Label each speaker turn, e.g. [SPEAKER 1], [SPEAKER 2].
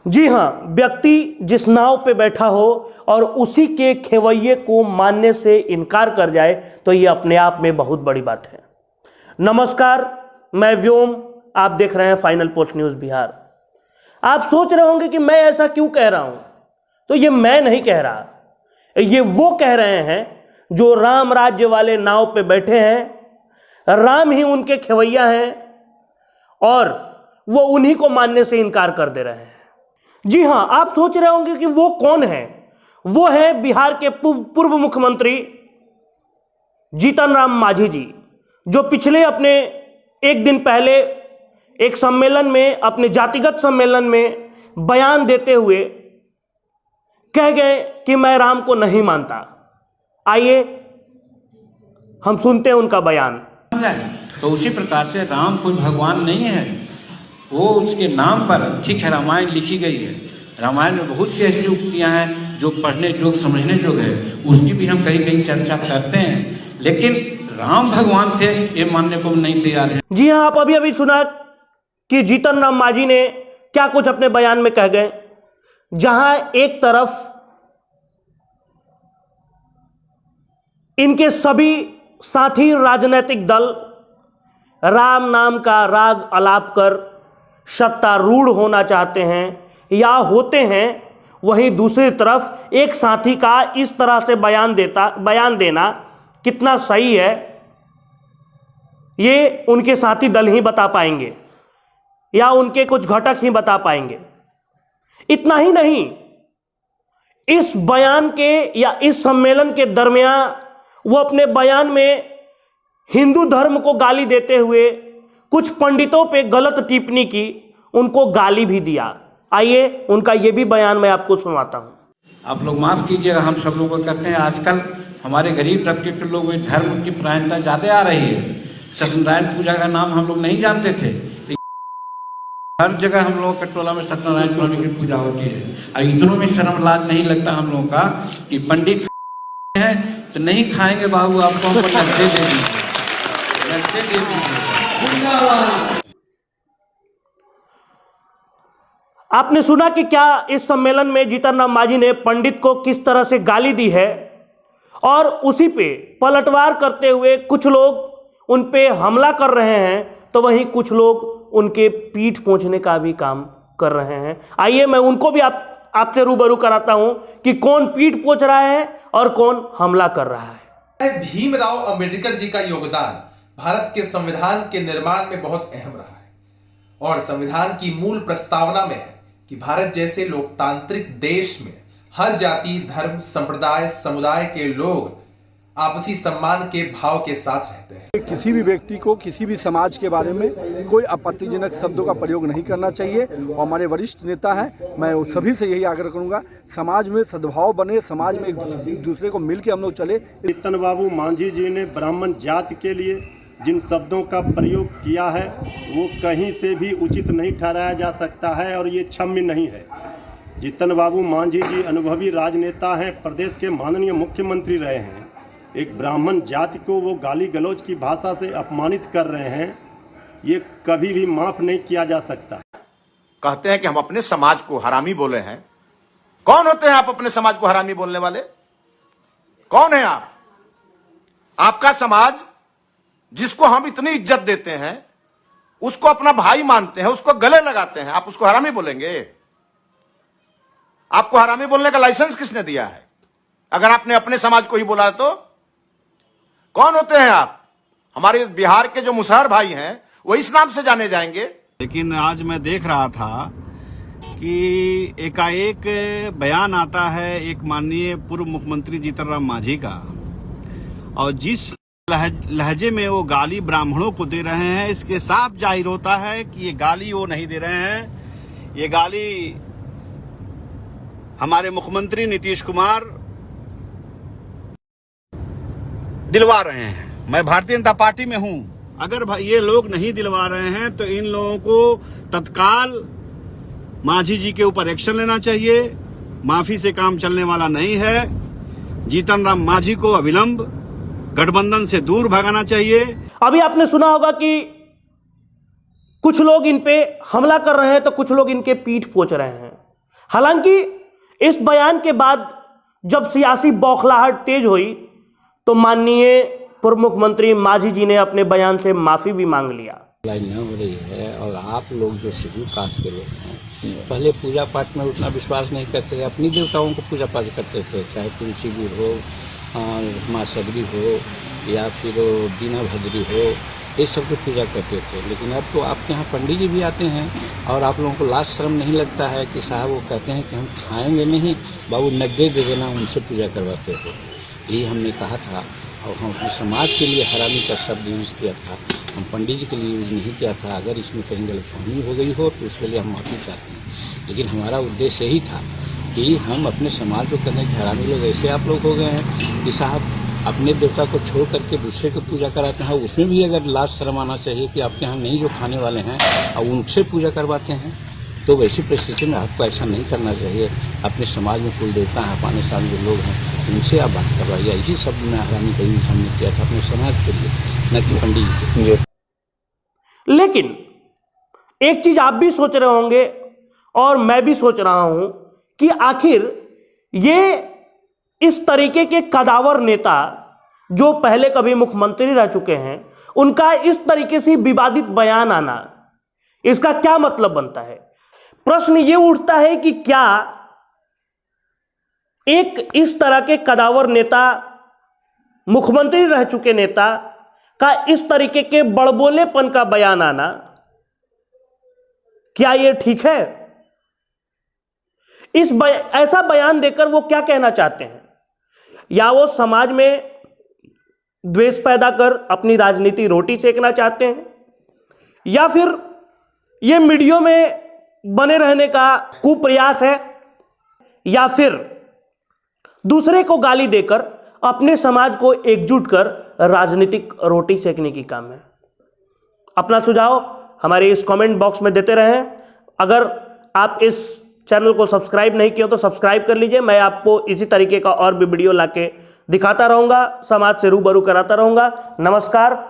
[SPEAKER 1] जी हाँ, व्यक्ति जिस नाव पे बैठा हो और उसी के खेवैये को मानने से इनकार कर जाए तो ये अपने आप में बहुत बड़ी बात है। नमस्कार, मैं व्योम, आप देख रहे हैं फाइनल पोस्ट न्यूज़ बिहार। आप सोच रहे होंगे कि मैं ऐसा क्यों कह रहा हूं, तो ये मैं नहीं कह रहा, ये वो कह रहे हैं जो राम राज्य वाले नाव पे बैठे हैं। राम ही उनके खेवैया हैं और वो उन्हीं को मानने से इनकार कर दे रहे हैं। जी हां, आप सोच रहे होंगे कि वो कौन है। वो है बिहार के पूर्व मुख्यमंत्री जीतन राम मांझी जी, जो पिछले अपने एक दिन पहले एक सम्मेलन में, अपने जातिगत सम्मेलन में बयान देते हुए कह गए कि मैं राम को नहीं मानता। आइए हम सुनते हैं उनका बयान।
[SPEAKER 2] तो उसी प्रकार से राम कोई भगवान नहीं है, वो उसके नाम पर, ठीक है, रामायण लिखी गई है। रामायण में बहुत सी ऐसी उक्तियां हैं जो पढ़ने जोग, समझने जोग है, उसकी भी हम कहीं कहीं चर्चा करते हैं, लेकिन राम भगवान थे ये मानने को नहीं तैयार है।
[SPEAKER 1] जी हाँ, आप अभी अभी सुना कि जीतन राम मांझी ने क्या कुछ अपने बयान में कह गए, जहां एक तरफ इनके सभी साथी राजनीतिक दल राम नाम का राग अलाप कर सत्तारूढ़ होना चाहते हैं या होते हैं, वहीं दूसरी तरफ एक साथी का इस तरह से बयान देना कितना सही है, ये उनके साथी दल ही बता पाएंगे या उनके कुछ घटक ही बता पाएंगे। इतना ही नहीं, इस बयान के या इस सम्मेलन के दरमियान वो अपने बयान में हिंदू धर्म को गाली देते हुए कुछ पंडितों पे गलत टिप्पणी की, उनको गाली भी दिया। आइए उनका ये भी बयान मैं आपको सुनाता हूं।
[SPEAKER 2] आप लोग माफ कीजिएगा, हम सब लोग को कहते हैं आजकल हमारे गरीब तबके के लोग धर्म की परायणता ज्यादा आ रही है। सत्यनारायण पूजा का नाम हम लोग नहीं जानते थे, हर जगह हम लोगों के टोला में सत्यनारायण स्वामी की पूजा होती है। और इतनों में शर्म लाज नहीं लगता हम लोगों का कि पंडित हैं तो नहीं खाएंगे बाबू, आपको हमको लड्डे दे दीजिए, लड्डे दे दीजिए।
[SPEAKER 1] आपने सुना कि क्या इस सम्मेलन में जीतन राम मांझी ने पंडित को किस तरह से गाली दी है, और उसी पे पलटवार करते हुए कुछ लोग उन पे हमला कर रहे हैं, तो वहीं कुछ लोग उनके पीठ पोंछने का भी काम कर रहे हैं। आइए मैं उनको भी आपसे रूबरू कराता हूं कि कौन पीठ पोंछ रहा है और कौन हमला कर रहा है।
[SPEAKER 3] भीमराव अंबेडकर जी का योगदान भारत के संविधान के निर्माण में बहुत अहम रहा है, और संविधान की मूल प्रस्तावना में है कि भारत जैसे लोकतांत्रिक देश में हर जाति, धर्म, संप्रदाय, समुदाय के लोग आपसी सम्मान के भाव के साथ रहते हैं।
[SPEAKER 4] किसी भी व्यक्ति को किसी भी समाज के बारे में कोई आपत्तिजनक शब्दों का प्रयोग नहीं करना चाहिए, और हमारे वरिष्ठ नेता हैं, मैं सभी से यही आग्रह करूंगा, समाज में सद्भाव बने, समाज में एक दूसरे को मिल के हम लोग चले।
[SPEAKER 5] जीतन बाबू मांझी जी ने ब्राह्मण जाति के लिए जिन शब्दों का प्रयोग किया है वो कहीं से भी उचित नहीं ठहराया जा सकता है और ये क्षम्य नहीं है। जीतन बाबू मांझी जी अनुभवी राजनेता हैं, प्रदेश के माननीय मुख्यमंत्री रहे हैं। एक ब्राह्मण जाति को वो गाली गलौज की भाषा से अपमानित कर रहे हैं, ये कभी भी माफ नहीं किया जा सकता।
[SPEAKER 6] कहते हैं कि हम अपने समाज को हरामी बोले हैं। कौन होते हैं आप अपने समाज को हरामी बोलने वाले? कौन है आप? आपका समाज जिसको हम इतनी इज्जत देते हैं, उसको अपना भाई मानते हैं, उसको गले लगाते हैं, आप उसको हरामी बोलेंगे? आपको हरामी बोलने का लाइसेंस किसने दिया है? अगर आपने अपने समाज को ही बोला तो कौन होते हैं आप? हमारे बिहार के जो मुसहर भाई हैं वो इस नाम से जाने जाएंगे।
[SPEAKER 7] लेकिन आज मैं देख रहा था कि एकाएक बयान आता है एक माननीय पूर्व मुख्यमंत्री जीतन राम मांझी का, और जिस लहजे में वो गाली ब्राह्मणों को दे रहे हैं, इसके साफ जाहिर होता है कि ये गाली वो नहीं दे रहे हैं, ये गाली हमारे मुख्यमंत्री नीतीश कुमार दिलवा रहे हैं। मैं भारतीय जनता पार्टी में हूं, अगर ये लोग नहीं दिलवा रहे हैं तो इन लोगों को तत्काल मांझी जी के ऊपर एक्शन लेना चाहिए। माफी से काम चलने वाला नहीं है। जीतन राम मांझी को अविलंब गठबंधन से दूर भगाना चाहिए।
[SPEAKER 1] अभी आपने सुना होगा कि कुछ लोग इन पे हमला कर रहे हैं तो कुछ लोग इनके पीठ पोंछ रहे हैं। हालांकि इस बयान के बाद जब सियासी बौखलाहट तेज हुई तो माननीय पूर्व मुख्यमंत्री मांझी जी ने अपने बयान से माफी भी मांग लिया।
[SPEAKER 8] न हो रही है और आप लोग जो शेड्यूल कास्ट के लोग हैं पहले पूजा पाठ में उतना विश्वास नहीं करते थे, अपनी देवताओं को पूजा पाठ करते थे, चाहे तुलसी गुड़ हो, माँ सबरी हो या फिर बीना भद्री हो, ये सब की पूजा करते थे। लेकिन अब तो आपके यहाँ पंडित जी भी आते हैं और आप लोगों को लाज शर्म नहीं लगता है कि साहब वो कहते हैं कि हम खाएंगे नहीं, बाबू नगदे दे देना, उनसे पूजा करवाते हो। यही हमने कहा था और हम अपने समाज के लिए हरामी का शब्द यूज़ किया था, हम पंडित जी के लिए यूज़ नहीं किया था। अगर इसमें कहीं गलतफहमी हो गई हो तो उसके लिए हम माफ़ी चाहते हैं, लेकिन हमारा उद्देश्य यही था कि हम अपने समाज को कहने कि हरामी लोग ऐसे आप लोग हो गए हैं कि साहब अपने देवता को छोड़ करके दूसरे को पूजा कराते हैं। उसमें भी अगर लाज शर्म आना चाहिए कि आपके यहाँ नहीं जो खाने वाले हैं और उनसे पूजा करवाते हैं, तो वैसी परिस्थिति में आपको ऐसा नहीं करना चाहिए। अपने समाज में कुल देवता हैं, पाने साल जो लोग हैं, उनसे आप बात करवाइए। इसी शब्द में हरामी का यूज हमने किया था अपने समाज के लिए, न कि पंडित जी के।
[SPEAKER 1] लेकिन एक चीज आप भी सोच रहे होंगे और मैं भी सोच रहा हूं कि आखिर ये इस तरीके के कदावर नेता जो पहले कभी मुख्यमंत्री रह चुके हैं, उनका इस तरीके से विवादित बयान आना, इसका क्या मतलब बनता है? प्रश्न ये उठता है कि क्या एक इस तरह के कदावर नेता, मुख्यमंत्री रह चुके नेता का इस तरीके के बड़बोलेपन का बयान आना, क्या यह ठीक है? ऐसा बयान देकर वो क्या कहना चाहते हैं? या वो समाज में द्वेष पैदा कर अपनी राजनीति रोटी सेकना चाहते हैं, या फिर ये मीडिया में बने रहने का कुप्रयास है, या फिर दूसरे को गाली देकर अपने समाज को एकजुट कर राजनीतिक रोटी सेकने की काम है? अपना सुझाव हमारे इस कमेंट बॉक्स में देते रहें। अगर आप इस चैनल को सब्सक्राइब नहीं किया तो सब्सक्राइब कर लीजिए। मैं आपको इसी तरीके का और भी वीडियो लाके दिखाता रहूंगा, समाज से रूबरू कराता रहूंगा। नमस्कार।